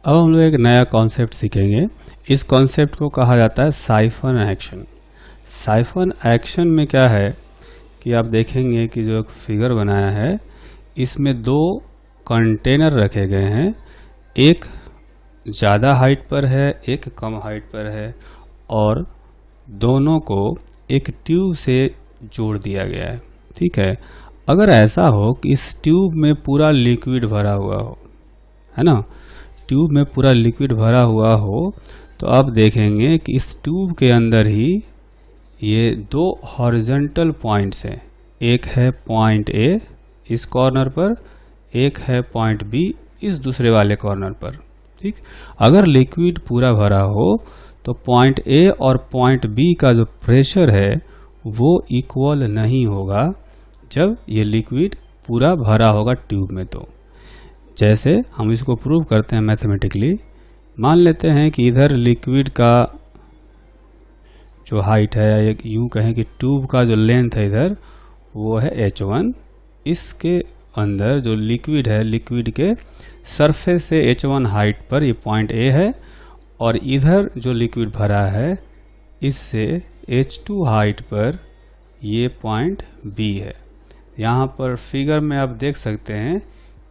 अब हम लोग एक नया कॉन्सेप्ट सीखेंगे। इस कॉन्सेप्ट को कहा जाता है साइफन एक्शन। साइफन एक्शन में क्या है कि आप देखेंगे कि जो एक फिगर बनाया है इसमें दो कंटेनर रखे गए हैं, एक ज़्यादा हाइट पर है, एक कम हाइट पर है, और दोनों को एक ट्यूब से जोड़ दिया गया है। ठीक है, अगर ऐसा हो कि इस ट्यूब में पूरा लिक्विड भरा हुआ हो, है ना, ट्यूब में पूरा लिक्विड भरा हुआ हो, तो आप देखेंगे कि इस ट्यूब के अंदर ही ये दो हॉरिजॉन्टल पॉइंट्स हैं, एक है पॉइंट ए इस कॉर्नर पर, एक है पॉइंट बी इस दूसरे वाले कॉर्नर पर। ठीक, अगर लिक्विड पूरा भरा हो तो पॉइंट ए और पॉइंट बी का जो प्रेशर है वो इक्वल नहीं होगा जब ये लिक्विड पूरा भरा होगा ट्यूब में। तो जैसे हम इसको प्रूव करते हैं मैथमेटिकली, मान लेते हैं कि इधर लिक्विड का जो हाइट है, या यूँ कहें कि ट्यूब का जो लेंथ है इधर वो है h1, इसके अंदर जो लिक्विड है, लिक्विड के सरफेस से h1 हाइट पर ये पॉइंट A है, और इधर जो लिक्विड भरा है इससे h2 हाइट पर ये पॉइंट B है। यहाँ पर फिगर में आप देख सकते हैं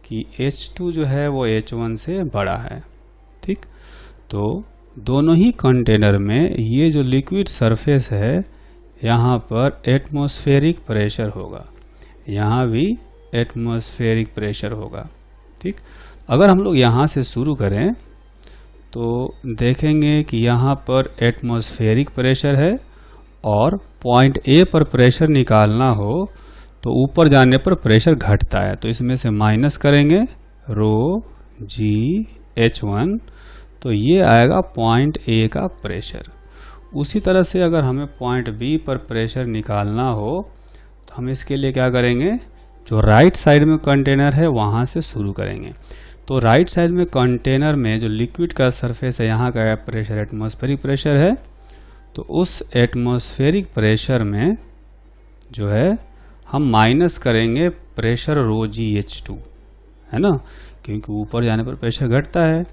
कि h2 जो है वो h1 से बड़ा है। ठीक, तो दोनों ही कंटेनर में ये जो लिक्विड सरफेस है यहाँ पर एटमॉस्फेरिक प्रेशर होगा, यहाँ भी एटमॉस्फेरिक प्रेशर होगा। ठीक, अगर हम लोग यहाँ से शुरू करें तो देखेंगे कि यहाँ पर एटमॉस्फेरिक प्रेशर है, और पॉइंट ए पर प्रेशर निकालना हो तो ऊपर जाने पर प्रेशर घटता है, तो इसमें से माइनस करेंगे रो जी h1, तो ये आएगा पॉइंट ए का प्रेशर। उसी तरह से अगर हमें पॉइंट बी पर प्रेशर निकालना हो तो हम इसके लिए क्या करेंगे, जो राइट साइड में कंटेनर है वहाँ से शुरू करेंगे। तो राइट साइड में कंटेनर में जो लिक्विड का सरफेस है यहाँ का प्रेशर एटमॉस्फेरिक प्रेशर है, तो उस एटमॉस्फेरिक प्रेशर में जो है हम माइनस करेंगे प्रेशर रो जी h2, है ना, क्योंकि ऊपर जाने पर प्रेशर घटता है।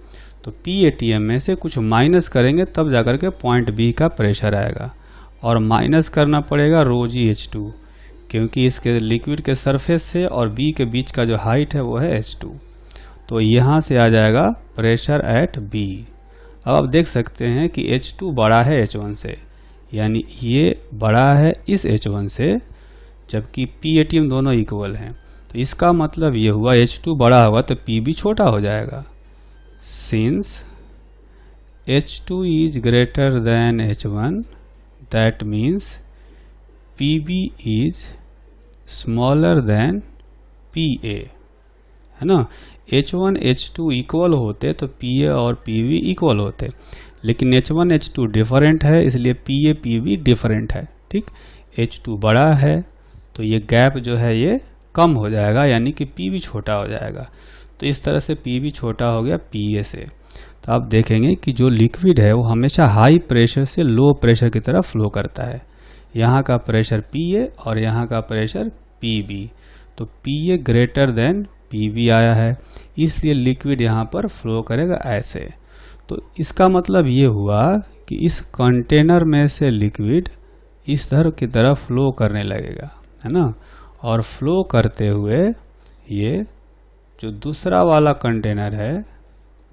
तो PATM में से कुछ माइनस करेंगे तब जाकर के पॉइंट B का प्रेशर आएगा, और माइनस करना पड़ेगा रो जी h2, क्योंकि इसके लिक्विड के सरफेस से और B के बीच का जो हाइट है वो है h2, तो यहाँ से आ जाएगा प्रेशर एट B। अब आप देख सकते हैं कि h2 बड़ा है h1 से, यानी ये बड़ा है इस h1 से, जबकि PATM दोनों इक्वल हैं। तो इसका मतलब ये हुआ h2 बड़ा होगा तो PB छोटा हो जाएगा। Since h2 is greater than h1, that means PB is smaller than PA, है ना। h1 h2 इक्वल होते तो PA और PB इक्वल होते, लेकिन h1 h2 डिफरेंट है, इसलिए PA PB डिफरेंट है। ठीक, h2 बड़ा है तो ये गैप जो है ये कम हो जाएगा, यानी कि PB छोटा हो जाएगा। तो इस तरह से PB छोटा हो गया PA से। तो आप देखेंगे कि जो लिक्विड है वो हमेशा हाई प्रेशर से लो प्रेशर की तरफ फ्लो करता है। यहाँ का प्रेशर PA और यहाँ का प्रेशर PB, तो PA ग्रेटर देन PB आया है, इसलिए लिक्विड यहाँ पर फ्लो करेगा ऐसे। तो इसका मतलब ये हुआ कि इस कंटेनर में से लिक्विड इस तरह की तरफ फ्लो करने लगेगा, है ना, और फ्लो करते हुए ये जो दूसरा वाला कंटेनर है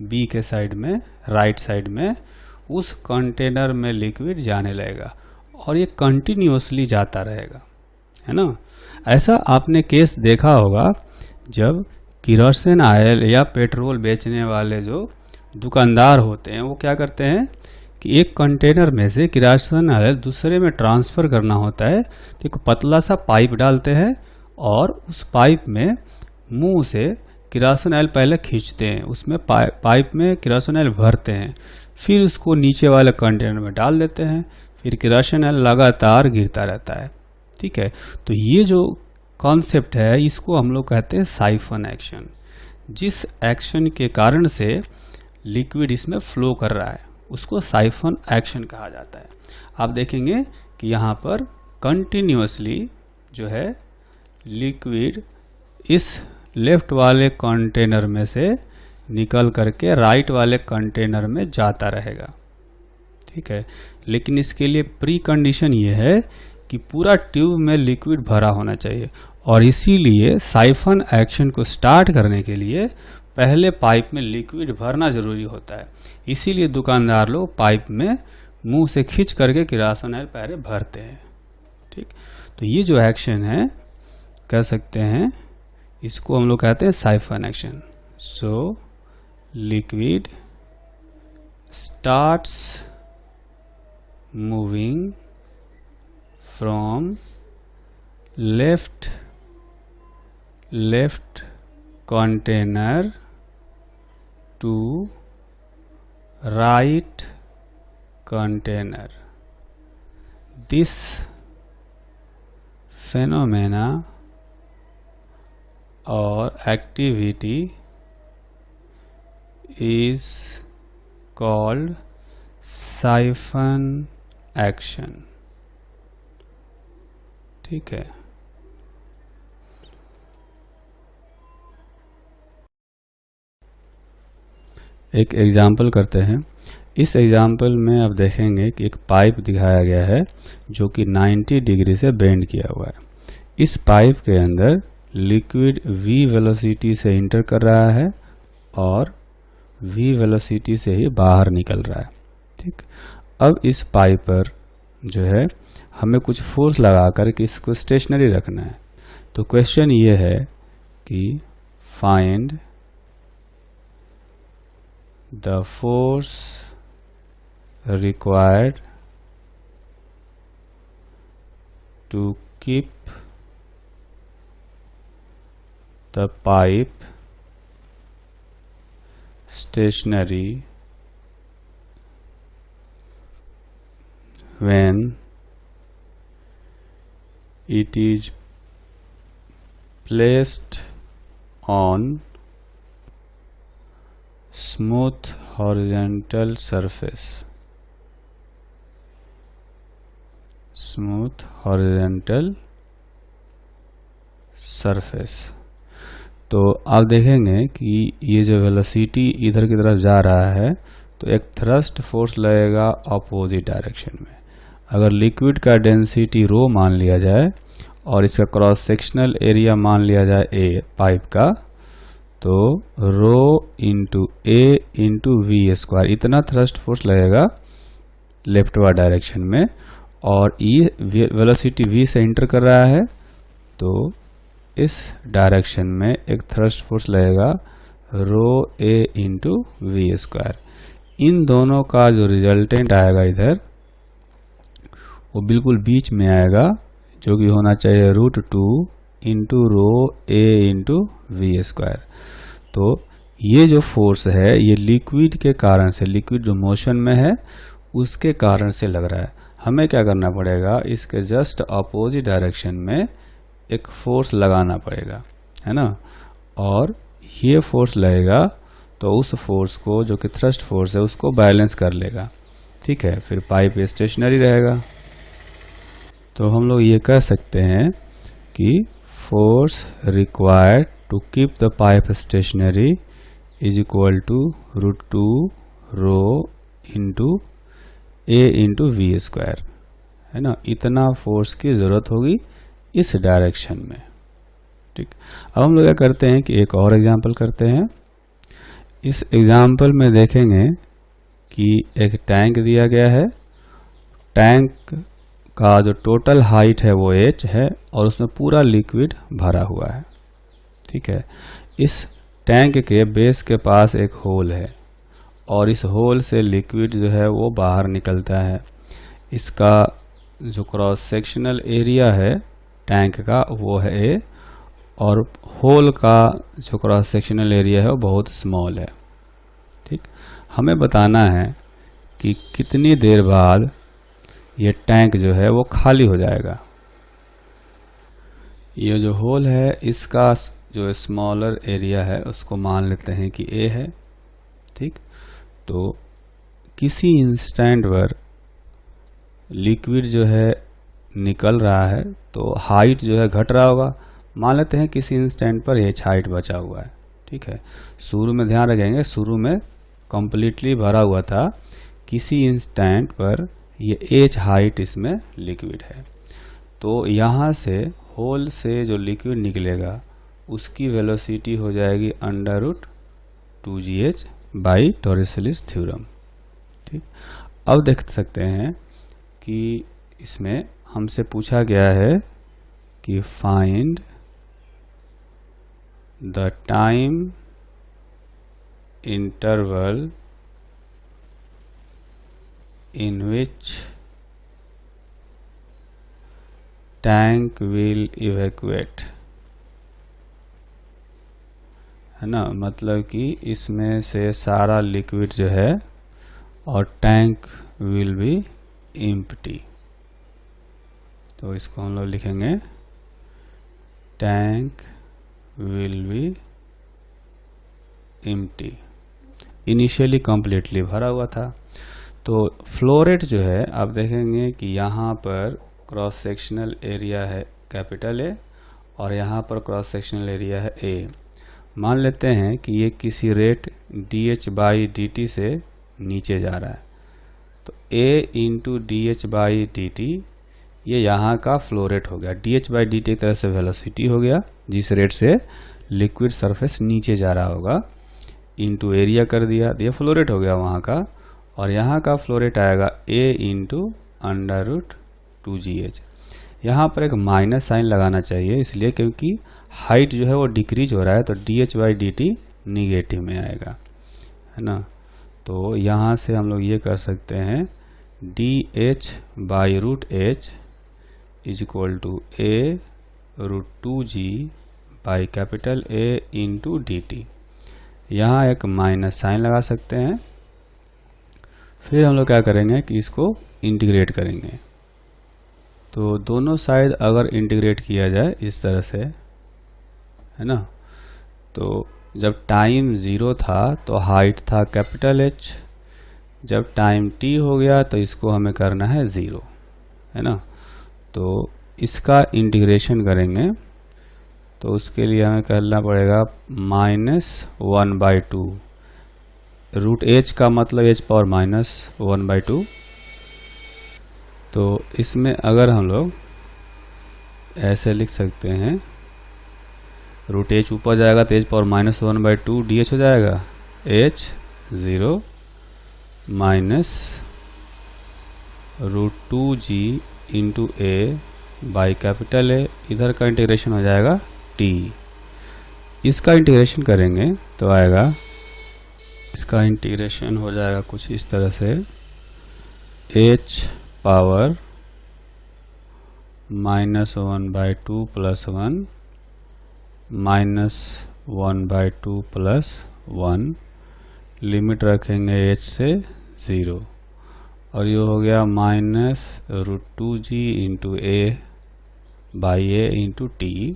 B के साइड में, राइट साइड में, उस कंटेनर में लिक्विड जाने लगेगा, और ये कंटिन्यूअसली जाता रहेगा, है ना। ऐसा आपने केस देखा होगा जब किरोसिन ऑयल या पेट्रोल बेचने वाले जो दुकानदार होते हैं वो क्या करते हैं कि एक कंटेनर में से किरोसिन ऑयल दूसरे में ट्रांसफ़र करना होता है, तो एक पतला सा पाइप डालते हैं और उस पाइप में मुंह से किरोसिन ऑयल पहले खींचते हैं, उसमें पाइप में किरोसिन ऑयल भरते हैं, फिर उसको नीचे वाले कंटेनर में डाल देते हैं, फिर किरोसिन ऑयल लगातार गिरता रहता है। ठीक है, तो ये जो कॉन्सेप्ट है इसको हम लोग कहते हैं साइफन एक्शन। जिस एक्शन के कारण से लिक्विड इसमें फ्लो कर रहा है उसको साइफन एक्शन कहा जाता है। आप देखेंगे कि यहाँ पर कंटिन्यूअसली जो है लिक्विड इस लेफ्ट वाले कंटेनर में से निकल करके राइट वाले कंटेनर में जाता रहेगा। ठीक है, लेकिन इसके लिए प्री कंडीशन ये है कि पूरा ट्यूब में लिक्विड भरा होना चाहिए, और इसीलिए साइफन एक्शन को स्टार्ट करने के लिए पहले पाइप में लिक्विड भरना जरूरी होता है। इसीलिए दुकानदार लोग पाइप में मुंह से खींच करके किरोसिन ऑयल पहले भरते हैं। ठीक, तो ये जो एक्शन है कह सकते हैं, इसको हम लोग कहते हैं siphon action. So liquid starts moving from left container to right container. This phenomena or activity is called siphon action. ठीक है, एक एग्जाम्पल करते हैं। इस एग्जाम्पल में आप देखेंगे कि एक पाइप दिखाया गया है जो कि 90 डिग्री से बेंड किया हुआ है। इस पाइप के अंदर लिक्विड v वेलोसिटी से इंटर कर रहा है और v वेलोसिटी से ही बाहर निकल रहा है। ठीक, अब इस पाइप पर जो है हमें कुछ फोर्स लगाकर के इसको स्टेशनरी रखना है। तो क्वेश्चन ये है कि find the force required to keep the pipe stationary when it is placed on smooth horizontal surface. Smooth horizontal surface. तो आप देखेंगे कि ये जो वेलोसिटी इधर की तरफ जा रहा है तो एक थ्रस्ट फोर्स लगेगा अपोजिट डायरेक्शन में। अगर लिक्विड का डेंसिटी रो मान लिया जाए और इसका क्रॉस सेक्शनल एरिया मान लिया जाए ए पाइप का, तो rho into A into we square इतना थ्रस्ट फोर्स लगेगा लेफ्टवर्ड डायरेक्शन में, और ये वेलोसिटी v से इंटर कर रहा है तो इस डायरेक्शन में एक थ्रस्ट फोर्स लगेगा रो ए इंटू वी स्क्वायर। इन दोनों का जो रिजल्टेंट आएगा इधर वो बिल्कुल बीच में आएगा, जो कि होना चाहिए √2 into rho A into we square. तो ये जो फोर्स है ये लिक्विड के कारण से, लिक्विड जो मोशन में है उसके कारण से लग रहा है। हमें क्या करना पड़ेगा, इसके जस्ट अपोजिट डायरेक्शन में एक फोर्स लगाना पड़ेगा, है ना, और ये फोर्स लगेगा तो उस फोर्स को जो कि थ्रस्ट फोर्स है उसको बैलेंस कर लेगा। ठीक है, फिर पाइप स्टेशनरी रहेगा। तो हम लोग ये कह सकते हैं कि force required to keep the pipe stationary is equal to √2 rho into A into we square, है ना। इतना फोर्स की जरूरत होगी इस डायरेक्शन में। ठीक, अब हम लोग क्या करते हैं कि एक और एग्जांपल करते हैं। इस एग्जांपल में देखेंगे कि एक टैंक दिया गया है। टैंक का जो टोटल हाइट है वो h है और उसमें पूरा लिक्विड भरा हुआ है। ठीक है, इस टैंक के बेस के पास एक होल है और इस होल से लिक्विड जो है वो बाहर निकलता है। इसका जो क्रॉस सेक्शनल एरिया है टैंक का वो है ए, और होल का जो क्रॉस सेक्शनल एरिया है वो बहुत स्मॉल है। ठीक, हमें बताना है कि कितनी देर बाद ये टैंक जो है वो खाली हो जाएगा। ये जो होल है इसका जो स्मॉलर एरिया है उसको मान लेते हैं कि ए है। ठीक, तो किसी इंस्टेंट पर लिक्विड जो है निकल रहा है तो हाइट जो है घट रहा होगा। मान लेते हैं किसी इंस्टेंट पर h हाइट बचा हुआ है। ठीक है, शुरू में ध्यान रखेंगे, शुरू में कंप्लीटली भरा हुआ था, किसी इंस्टेंट पर ये h हाइट इसमें लिक्विड है। तो यहाँ से होल से जो लिक्विड निकलेगा उसकी वेलोसिटी हो जाएगी √2gh बाई टोरेसिलिस थ्योरम। ठीक, अब देख सकते हैं कि इसमें हमसे पूछा गया है कि find the time interval in which tank will evacuate, है ना, मतलब कि इसमें से सारा लिक्विड जो है और टैंक विल बी एम्प्टी। तो इसको हम लोग लिखेंगे tank will be empty, initially completely भरा हुआ था। तो फ्लो रेट जो है आप देखेंगे कि यहाँ पर क्रॉस सेक्शनल एरिया है कैपिटल ए और यहाँ पर क्रॉस सेक्शनल एरिया है ए। मान लेते हैं कि ये किसी रेट dh/dt से नीचे जा रहा है, तो a इंटू dh/dt ये यहाँ का फ्लो रेट हो गया। dh/dt एक तरह से वेलोसिटी हो गया जिस रेट से लिक्विड सरफेस नीचे जा रहा होगा, इंटू एरिया कर दिया, ये फ्लो रेट हो गया वहाँ का। और यहाँ का फ्लो रेट आएगा a इंटू √2gh। यहाँ पर एक माइनस साइन लगाना चाहिए इसलिए क्योंकि हाइट जो है वो डिक्रीज हो रहा है, तो dh/dt निगेटिव में आएगा, है ना। तो यहाँ से हम लोग ये कर सकते हैं dh/√h is equal to a√2g by capital A into dt। यहाँ एक माइनस साइन लगा सकते हैं। फिर हम लोग क्या करेंगे कि इसको इंटीग्रेट करेंगे। तो दोनों साइड अगर इंटीग्रेट किया जाए इस तरह से, है ना, तो जब टाइम 0 था तो हाइट था कैपिटल H, जब टाइम t हो गया तो इसको हमें करना है 0, है ना। तो इसका इंटीग्रेशन करेंगे तो उसके लिए हमें करना पड़ेगा -1/2। √h का मतलब h⁻⁻1/2। तो इसमें अगर हम लोग ऐसे लिख सकते हैं, √h ऊपर जाएगा तो h⁻⁻1/2 dh हो जाएगा, h 0 minus √2g into a by capital A, इधर का इंटीग्रेशन हो जाएगा t। इसका इंटीग्रेशन करेंगे तो आएगा, इसका इंटीग्रेशन हो जाएगा कुछ इस तरह से, h power -1/2 plus 1 -1/2 plus 1, limit रखेंगे h से 0 और ये हो गया -√2g into a by a into t।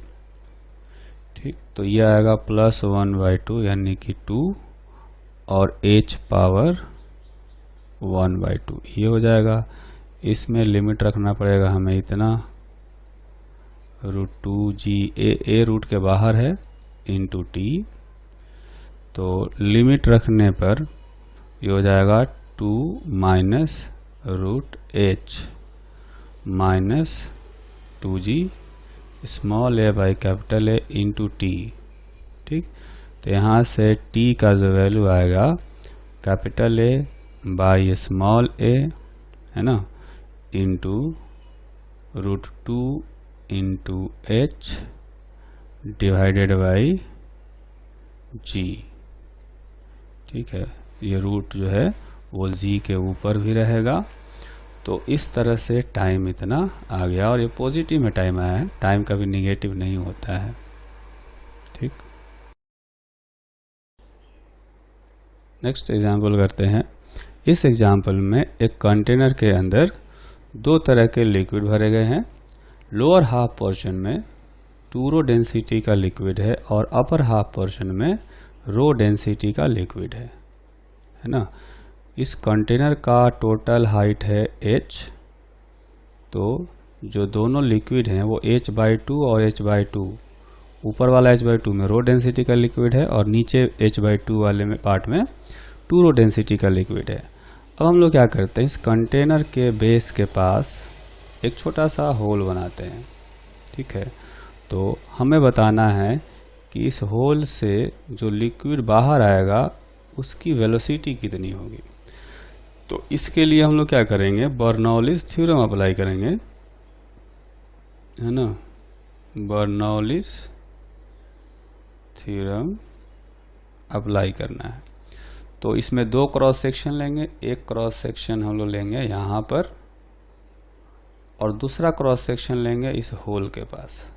ठीक, तो ये आएगा +1/2 यानी कि 2 और h पावर 1/2 ये हो जाएगा। इसमें लिमिट रखना पड़ेगा हमें इतना, √2g a रूट के बाहर है इंटू t। तो लिमिट रखने पर ये हो जाएगा 2 minus √h minus 2g small a by capital A into t। ठीक, तो यहाँ से t का जो वैल्यू आएगा capital A by small a, है ना, into √2 into h divided by g। ठीक है, ये रूट जो है वो g के ऊपर भी रहेगा। तो इस तरह से टाइम इतना आ गया और ये पॉजिटिव में टाइम आया है, टाइम कभी निगेटिव नहीं होता है। ठीक, नेक्स्ट एग्जाम्पल करते हैं। इस एग्जाम्पल में एक कंटेनर के अंदर दो तरह के लिक्विड भरे गए हैं। लोअर हाफ पोर्शन में 2 रो डेंसिटी का लिक्विड है और अपर हाफ पोर्शन में रो डेंसिटी का लिक्विड है ना। इस कंटेनर का टोटल हाइट है h। तो जो दोनों लिक्विड हैं वो h/2 और h/2 ऊपर वाला H/2 में रो डेंसिटी का लिक्विड है और नीचे H/2 वाले में पार्ट में 2 रो डेंसिटी का लिक्विड है। अब हम लोग क्या करते हैं, इस कंटेनर के बेस के पास एक छोटा सा होल बनाते हैं। ठीक है, तो हमें बताना है कि इस होल से जो लिक्विड बाहर आएगा उसकी वेलोसिटी कितनी होगी। तो इसके लिए हम लोग क्या करेंगे, बर्नौलीज थ्योरम अप्लाई करेंगे, है ना। बर्नौलीज थ्योरम अप्लाई करना है। तो इसमें 2 क्रॉस सेक्शन लेंगे, एक क्रॉस सेक्शन हम लोग लेंगे यहाँ पर और दूसरा क्रॉस सेक्शन लेंगे इस होल के पास।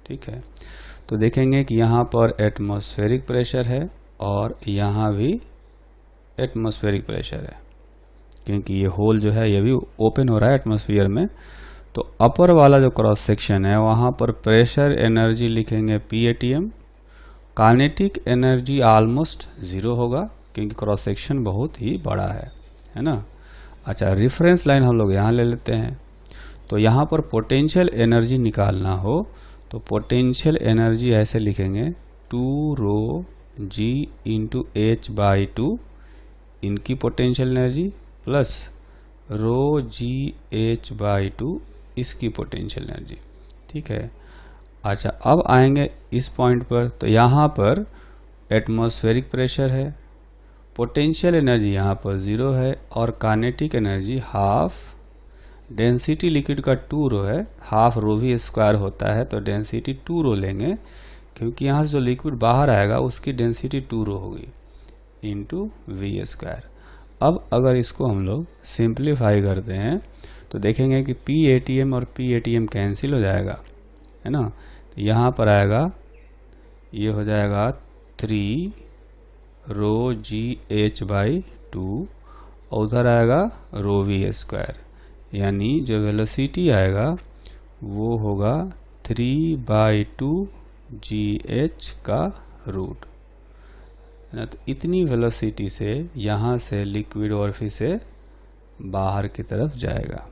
ठीक है, तो देखेंगे कि यहाँ पर एटमॉस्फेरिक प्रेशर है और यहाँ भी एटमॉस्फेरिक प्रेशर है, क्योंकि ये होल जो है ये भी ओपन हो रहा है एटमॉस्फेयर में। तो अपर वाला जो क्रॉस सेक्शन है वहाँ पर प्रेशर एनर्जी लिखेंगे PATM, काइनेटिक एनर्जी ऑलमोस्ट 0 होगा क्योंकि क्रॉस सेक्शन बहुत ही बड़ा है ना। अच्छा, रेफरेंस लाइन हम लोग यहाँ ले लेते हैं। तो यहाँ पर पोटेंशियल एनर्जी निकालना हो तो पोटेंशियल एनर्जी ऐसे लिखेंगे 2 रो G इंटू H/2 इनकी पोटेंशियल एनर्जी प्लस रो G H/2 इसकी पोटेंशियल एनर्जी। ठीक है, अच्छा अब आएंगे इस पॉइंट पर। तो यहाँ पर एटमॉस्फेरिक प्रेशर है, पोटेंशियल एनर्जी यहाँ पर 0 है और kinetic energy half, density liquid का 2 रो है, हाफ रो भी स्क्वायर होता है तो डेंसिटी 2 रो लेंगे क्योंकि यहाँ से जो लिक्विड बाहर आएगा उसकी डेंसिटी 2 रो होगी इंटू V²। अब अगर इसको हम लोग सिंप्लीफाई करते हैं तो देखेंगे कि PATM और PATM कैंसिल हो जाएगा, है ना। तो यहाँ पर आएगा, ये हो जाएगा 3 रो G H/2 और उधर आएगा रो V², यानी जो वेलोसिटी आएगा वो होगा 3/2 GH का रूट, है ना। तो इतनी वेलोसिटी से यहाँ से लिक्विड और फिर से बाहर की तरफ जाएगा।